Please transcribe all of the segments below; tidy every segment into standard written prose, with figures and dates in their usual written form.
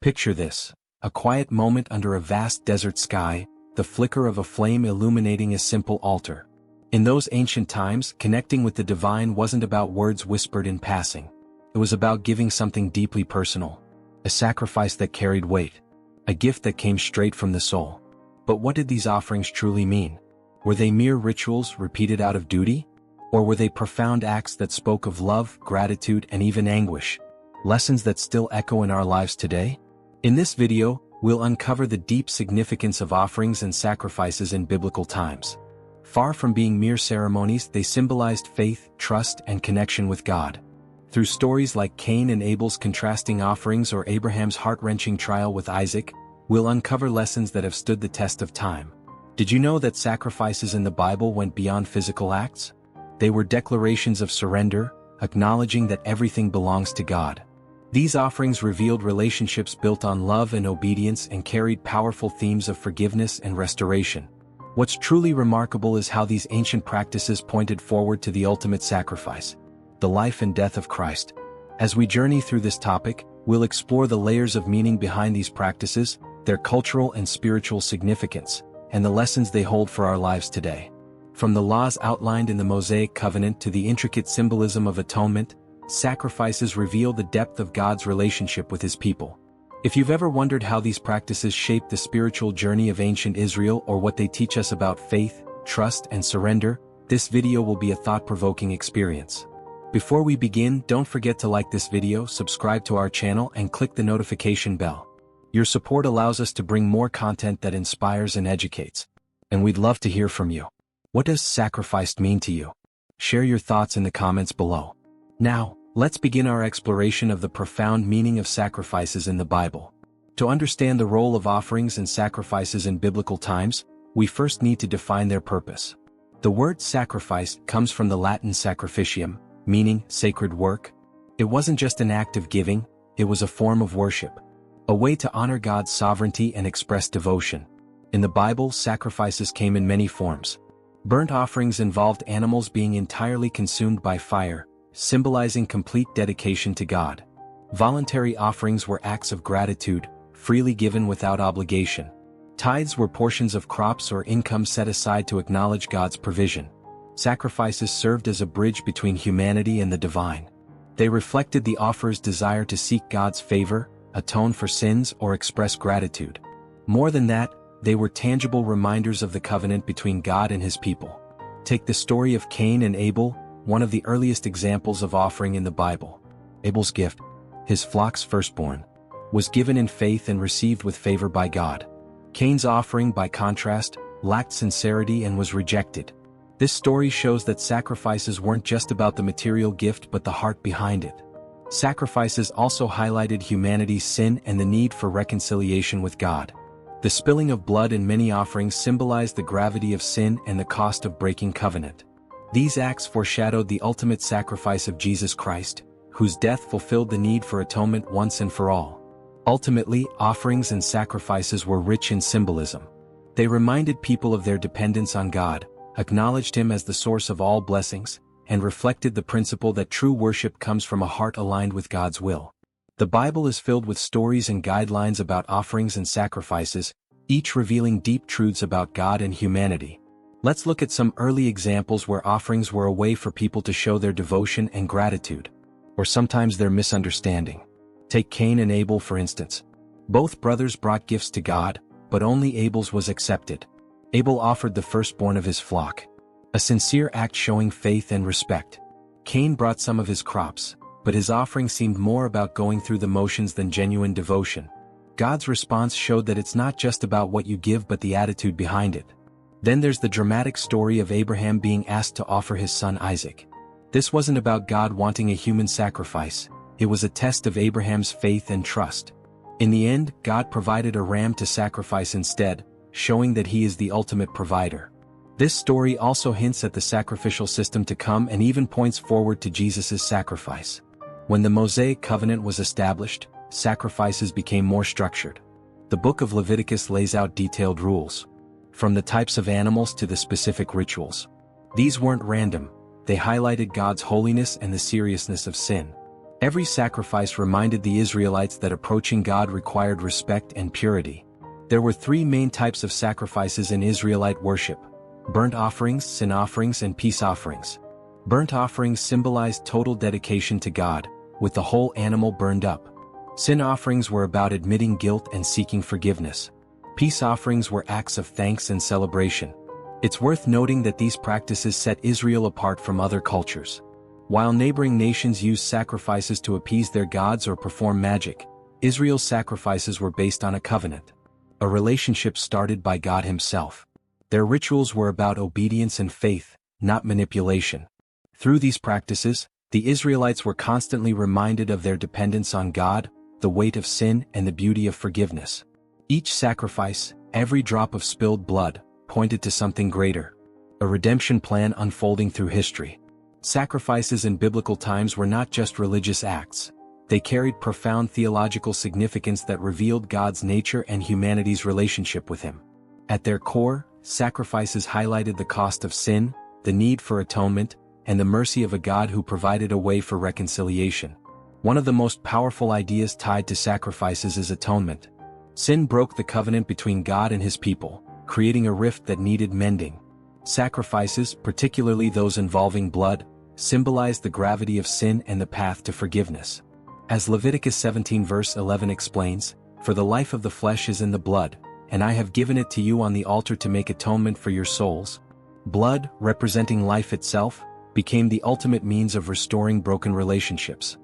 Picture this: a quiet moment under a vast desert sky, the flicker of a flame illuminating a simple altar. In those ancient times, connecting with the divine wasn't about words whispered in passing. It was about giving something deeply personal. A sacrifice that carried weight. A gift that came straight from the soul. But what did these offerings truly mean? Were they mere rituals repeated out of duty? Or were they profound acts that spoke of love, gratitude, and even anguish? Lessons that still echo in our lives today? In this video, we'll uncover the deep significance of offerings and sacrifices in biblical times. Far from being mere ceremonies, they symbolized faith, trust, and connection with God. Through stories like Cain and Abel's contrasting offerings or Abraham's heart-wrenching trial with Isaac, we'll uncover lessons that have stood the test of time. Did you know that sacrifices in the Bible went beyond physical acts? They were declarations of surrender, acknowledging that everything belongs to God. These offerings revealed relationships built on love and obedience and carried powerful themes of forgiveness and restoration. What's truly remarkable is how these ancient practices pointed forward to the ultimate sacrifice, the life and death of Christ. As we journey through this topic, we'll explore the layers of meaning behind these practices, their cultural and spiritual significance, and the lessons they hold for our lives today. From the laws outlined in the Mosaic Covenant to the intricate symbolism of atonement, sacrifices reveal the depth of God's relationship with His people. If you've ever wondered how these practices shaped the spiritual journey of ancient Israel or what they teach us about faith, trust, and surrender, this video will be a thought-provoking experience. Before we begin, don't forget to like this video, subscribe to our channel, and click the notification bell. Your support allows us to bring more content that inspires and educates. And we'd love to hear from you. What does sacrifice mean to you? Share your thoughts in the comments below. Now, let's begin our exploration of the profound meaning of sacrifices in the Bible. To understand the role of offerings and sacrifices in biblical times, we first need to define their purpose. The word sacrifice comes from the Latin sacrificium, meaning sacred work. It wasn't just an act of giving, it was a form of worship, a way to honor God's sovereignty and express devotion. In the Bible, sacrifices came in many forms. Burnt offerings involved animals being entirely consumed by fire, symbolizing complete dedication to God. Voluntary offerings were acts of gratitude, freely given without obligation. Tithes were portions of crops or income set aside to acknowledge God's provision. Sacrifices served as a bridge between humanity and the divine. They reflected the offerer's desire to seek God's favor, atone for sins, or express gratitude. More than that, they were tangible reminders of the covenant between God and His people. Take the story of Cain and Abel, one of the earliest examples of offering in the Bible. Abel's gift, his flock's firstborn, was given in faith and received with favor by God. Cain's offering, by contrast, lacked sincerity and was rejected. This story shows that sacrifices weren't just about the material gift but the heart behind it. Sacrifices also highlighted humanity's sin and the need for reconciliation with God. The spilling of blood in many offerings symbolized the gravity of sin and the cost of breaking covenant. These acts foreshadowed the ultimate sacrifice of Jesus Christ, whose death fulfilled the need for atonement once and for all. Ultimately, offerings and sacrifices were rich in symbolism. They reminded people of their dependence on God, acknowledged Him as the source of all blessings, and reflected the principle that true worship comes from a heart aligned with God's will. The Bible is filled with stories and guidelines about offerings and sacrifices, each revealing deep truths about God and humanity. Let's look at some early examples where offerings were a way for people to show their devotion and gratitude, or sometimes their misunderstanding. Take Cain and Abel for instance. Both brothers brought gifts to God, but only Abel's was accepted. Abel offered the firstborn of his flock, a sincere act showing faith and respect. Cain brought some of his crops, but his offering seemed more about going through the motions than genuine devotion. God's response showed that it's not just about what you give but the attitude behind it. Then there's the dramatic story of Abraham being asked to offer his son Isaac. This wasn't about God wanting a human sacrifice, it was a test of Abraham's faith and trust. In the end, God provided a ram to sacrifice instead, showing that He is the ultimate provider. This story also hints at the sacrificial system to come and even points forward to Jesus' sacrifice. When the Mosaic Covenant was established, sacrifices became more structured. The book of Leviticus lays out detailed rules, from the types of animals to the specific rituals. These weren't random, they highlighted God's holiness and the seriousness of sin. Every sacrifice reminded the Israelites that approaching God required respect and purity. There were three main types of sacrifices in Israelite worship: burnt offerings, sin offerings, and peace offerings. Burnt offerings symbolized total dedication to God, with the whole animal burned up. Sin offerings were about admitting guilt and seeking forgiveness. Peace offerings were acts of thanks and celebration. It's worth noting that these practices set Israel apart from other cultures. While neighboring nations used sacrifices to appease their gods or perform magic, Israel's sacrifices were based on a covenant, a relationship started by God Himself. Their rituals were about obedience and faith, not manipulation. Through these practices, the Israelites were constantly reminded of their dependence on God, the weight of sin, and the beauty of forgiveness. Each sacrifice, every drop of spilled blood, pointed to something greater, a redemption plan unfolding through history. Sacrifices in biblical times were not just religious acts. They carried profound theological significance that revealed God's nature and humanity's relationship with Him. At their core, sacrifices highlighted the cost of sin, the need for atonement, and the mercy of a God who provided a way for reconciliation. One of the most powerful ideas tied to sacrifices is atonement. Sin broke the covenant between God and His people, creating a rift that needed mending. Sacrifices, particularly those involving blood, symbolized the gravity of sin and the path to forgiveness. As Leviticus 17 verse 11 explains, "For the life of the flesh is in the blood, and I have given it to you on the altar to make atonement for your souls." Blood, representing life itself, became the ultimate means of restoring broken relationships.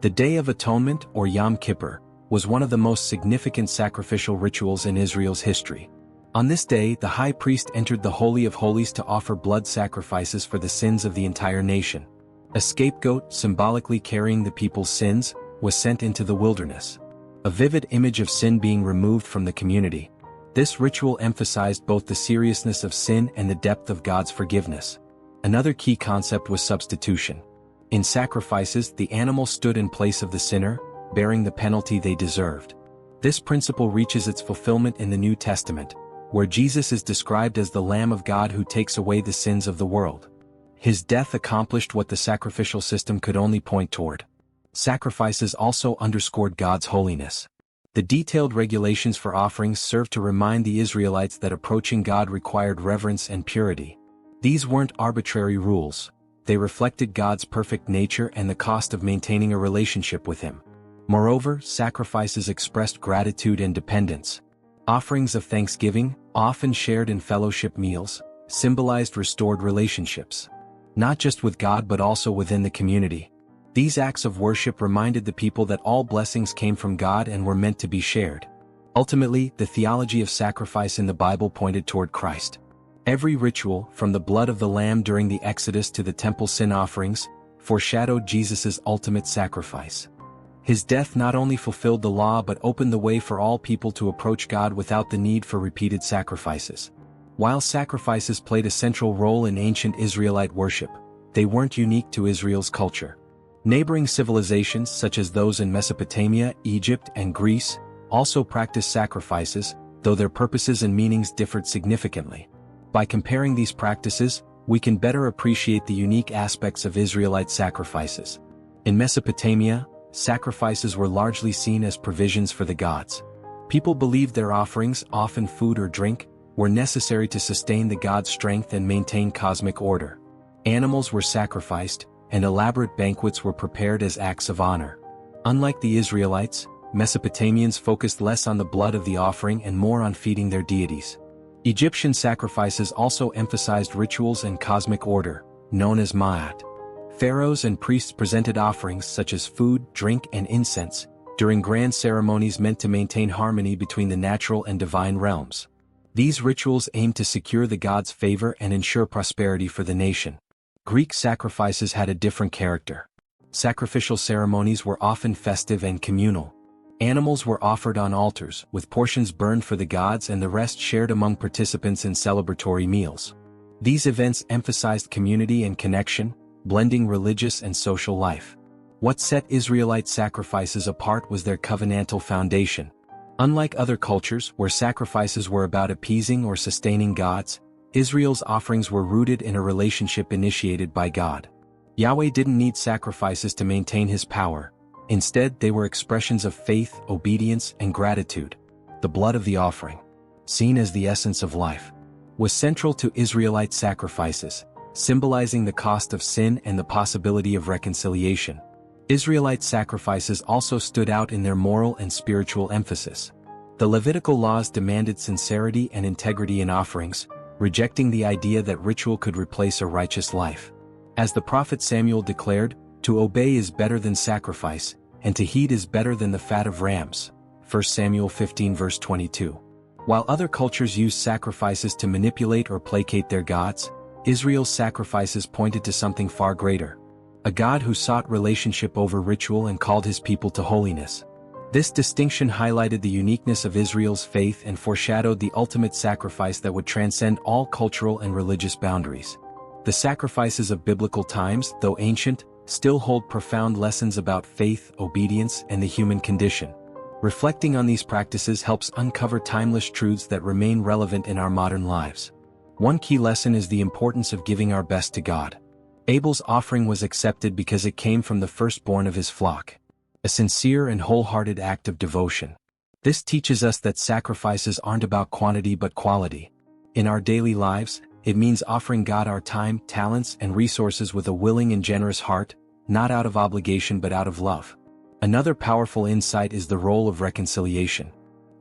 The Day of Atonement, or Yom Kippur, was one of the most significant sacrificial rituals in Israel's history. On this day, the high priest entered the Holy of Holies to offer blood sacrifices for the sins of the entire nation. A scapegoat, symbolically carrying the people's sins, was sent into the wilderness, a vivid image of sin being removed from the community. This ritual emphasized both the seriousness of sin and the depth of God's forgiveness. Another key concept was substitution. In sacrifices, the animal stood in place of the sinner, bearing the penalty they deserved. This principle reaches its fulfillment in the New Testament, where Jesus is described as the Lamb of God who takes away the sins of the world. His death accomplished what the sacrificial system could only point toward. Sacrifices also underscored God's holiness. The detailed regulations for offerings served to remind the Israelites that approaching God required reverence and purity. These weren't arbitrary rules. They reflected God's perfect nature and the cost of maintaining a relationship with Him. Moreover, sacrifices expressed gratitude and dependence. Offerings of thanksgiving, often shared in fellowship meals, symbolized restored relationships, not just with God but also within the community. These acts of worship reminded the people that all blessings came from God and were meant to be shared. Ultimately, the theology of sacrifice in the Bible pointed toward Christ. Every ritual, from the blood of the lamb during the Exodus to the temple sin offerings, foreshadowed Jesus' ultimate sacrifice. His death not only fulfilled the law but opened the way for all people to approach God without the need for repeated sacrifices. While sacrifices played a central role in ancient Israelite worship, they weren't unique to Israel's culture. Neighboring civilizations such as those in Mesopotamia, Egypt, and Greece also practiced sacrifices, though their purposes and meanings differed significantly. By comparing these practices, we can better appreciate the unique aspects of Israelite sacrifices. In Mesopotamia, sacrifices were largely seen as provisions for the gods. People believed their offerings, often food or drink, were necessary to sustain the god's strength and maintain cosmic order. Animals were sacrificed, and elaborate banquets were prepared as acts of honor. Unlike the Israelites, Mesopotamians focused less on the blood of the offering and more on feeding their deities. Egyptian sacrifices also emphasized rituals and cosmic order, known as ma'at. Pharaohs and priests presented offerings such as food, drink, and incense during grand ceremonies meant to maintain harmony between the natural and divine realms. These rituals aimed to secure the gods' favor and ensure prosperity for the nation. Greek sacrifices had a different character. Sacrificial ceremonies were often festive and communal. Animals were offered on altars, with portions burned for the gods and the rest shared among participants in celebratory meals. These events emphasized community and connection, blending religious and social life. What set Israelite sacrifices apart was their covenantal foundation. Unlike other cultures where sacrifices were about appeasing or sustaining gods, Israel's offerings were rooted in a relationship initiated by God. Yahweh didn't need sacrifices to maintain His power, Instead, they were expressions of faith, obedience, and gratitude. The blood of the offering, seen as the essence of life, was central to Israelite sacrifices, symbolizing the cost of sin and the possibility of reconciliation. Israelite sacrifices also stood out in their moral and spiritual emphasis. The Levitical laws demanded sincerity and integrity in offerings, rejecting the idea that ritual could replace a righteous life. As the prophet Samuel declared, "To obey is better than sacrifice, and to heed is better than the fat of rams." 1 Samuel 15 verse 22. While other cultures used sacrifices to manipulate or placate their gods, Israel's sacrifices pointed to something far greater. A God who sought relationship over ritual and called his people to holiness. This distinction highlighted the uniqueness of Israel's faith and foreshadowed the ultimate sacrifice that would transcend all cultural and religious boundaries. The sacrifices of biblical times, though ancient, still hold profound lessons about faith, obedience, and the human condition. Reflecting on these practices helps uncover timeless truths that remain relevant in our modern lives. One key lesson is the importance of giving our best to God. Abel's offering was accepted because it came from the firstborn of his flock. A sincere and wholehearted act of devotion. This teaches us that sacrifices aren't about quantity but quality. In our daily lives, it means offering God our time, talents, and resources with a willing and generous heart, not out of obligation but out of love. Another powerful insight is the role of reconciliation.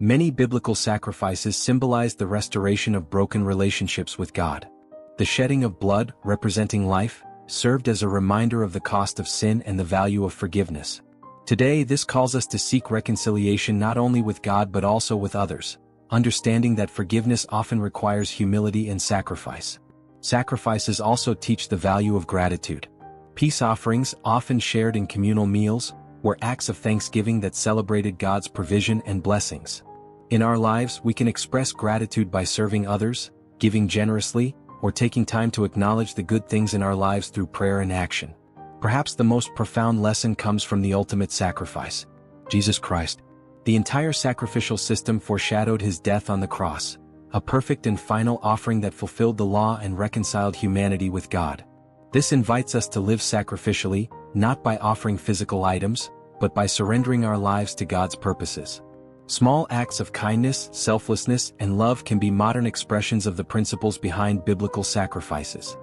Many biblical sacrifices symbolize the restoration of broken relationships with God. The shedding of blood, representing life, served as a reminder of the cost of sin and the value of forgiveness. Today, this calls us to seek reconciliation not only with God but also with others, understanding that forgiveness often requires humility and sacrifice. Sacrifices also teach the value of gratitude. Peace offerings, often shared in communal meals, were acts of thanksgiving that celebrated God's provision and blessings. In our lives, we can express gratitude by serving others, giving generously, or taking time to acknowledge the good things in our lives through prayer and action. Perhaps the most profound lesson comes from the ultimate sacrifice, Jesus Christ. The entire sacrificial system foreshadowed his death on the cross, a perfect and final offering that fulfilled the law and reconciled humanity with God. This invites us to live sacrificially, not by offering physical items, but by surrendering our lives to God's purposes. Small acts of kindness, selflessness, and love can be modern expressions of the principles behind biblical sacrifices.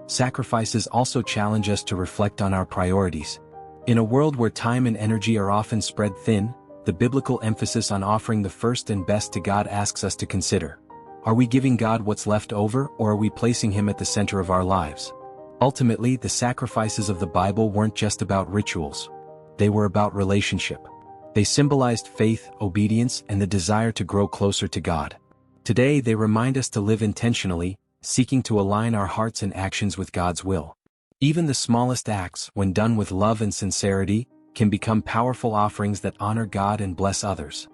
Sacrifices also challenge us to reflect on our priorities. In a world where time and energy are often spread thin, the biblical emphasis on offering the first and best to God asks us to consider: are we giving God what's left over, or are we placing him at the center of our lives? Ultimately, the sacrifices of the Bible weren't just about rituals. They were about relationship. They symbolized faith, obedience, and the desire to grow closer to God. Today, they remind us to live intentionally, seeking to align our hearts and actions with God's will. Even the smallest acts, when done with love and sincerity, can become powerful offerings that honor God and bless others.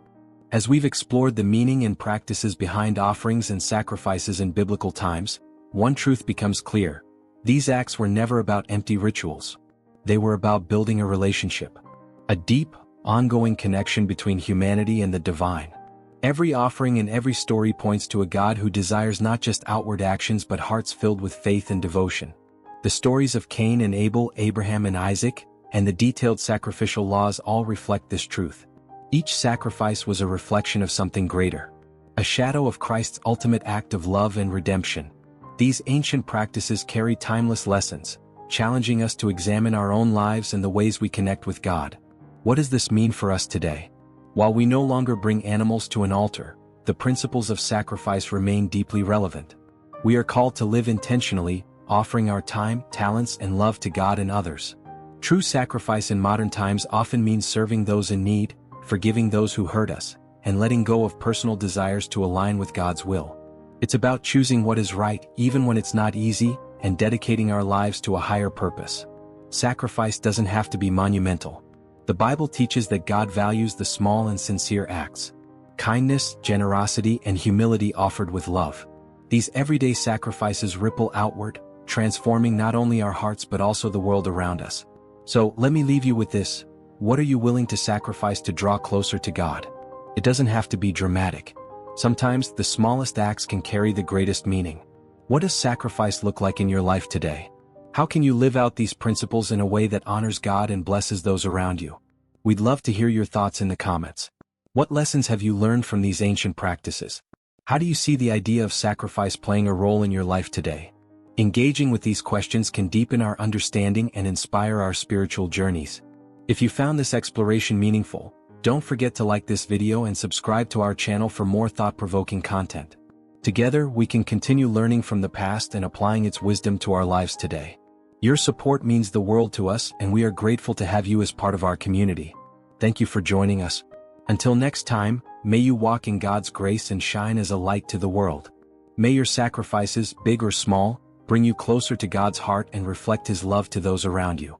As we've explored the meaning and practices behind offerings and sacrifices in biblical times, one truth becomes clear. These acts were never about empty rituals. They were about building a relationship. A deep, ongoing connection between humanity and the divine. Every offering and every story points to a God who desires not just outward actions but hearts filled with faith and devotion. The stories of Cain and Abel, Abraham and Isaac, and the detailed sacrificial laws all reflect this truth. Each sacrifice was a reflection of something greater. A shadow of Christ's ultimate act of love and redemption. These ancient practices carry timeless lessons, challenging us to examine our own lives and the ways we connect with God. What does this mean for us today? While we no longer bring animals to an altar, the principles of sacrifice remain deeply relevant. We are called to live intentionally, offering our time, talents, and love to God and others. True sacrifice in modern times often means serving those in need, forgiving those who hurt us, and letting go of personal desires to align with God's will. It's about choosing what is right, even when it's not easy, and dedicating our lives to a higher purpose. Sacrifice doesn't have to be monumental. The Bible teaches that God values the small and sincere acts. Kindness, generosity, and humility offered with love. These everyday sacrifices ripple outward, transforming not only our hearts but also the world around us. So, let me leave you with this. What are you willing to sacrifice to draw closer to God? It doesn't have to be dramatic. Sometimes, the smallest acts can carry the greatest meaning. What does sacrifice look like in your life today? How can you live out these principles in a way that honors God and blesses those around you? We'd love to hear your thoughts in the comments. What lessons have you learned from these ancient practices? How do you see the idea of sacrifice playing a role in your life today? Engaging with these questions can deepen our understanding and inspire our spiritual journeys. If you found this exploration meaningful, don't forget to like this video and subscribe to our channel for more thought-provoking content. Together, we can continue learning from the past and applying its wisdom to our lives today. Your support means the world to us, and we are grateful to have you as part of our community. Thank you for joining us. Until next time, may you walk in God's grace and shine as a light to the world. May your sacrifices, big or small, bring you closer to God's heart and reflect His love to those around you.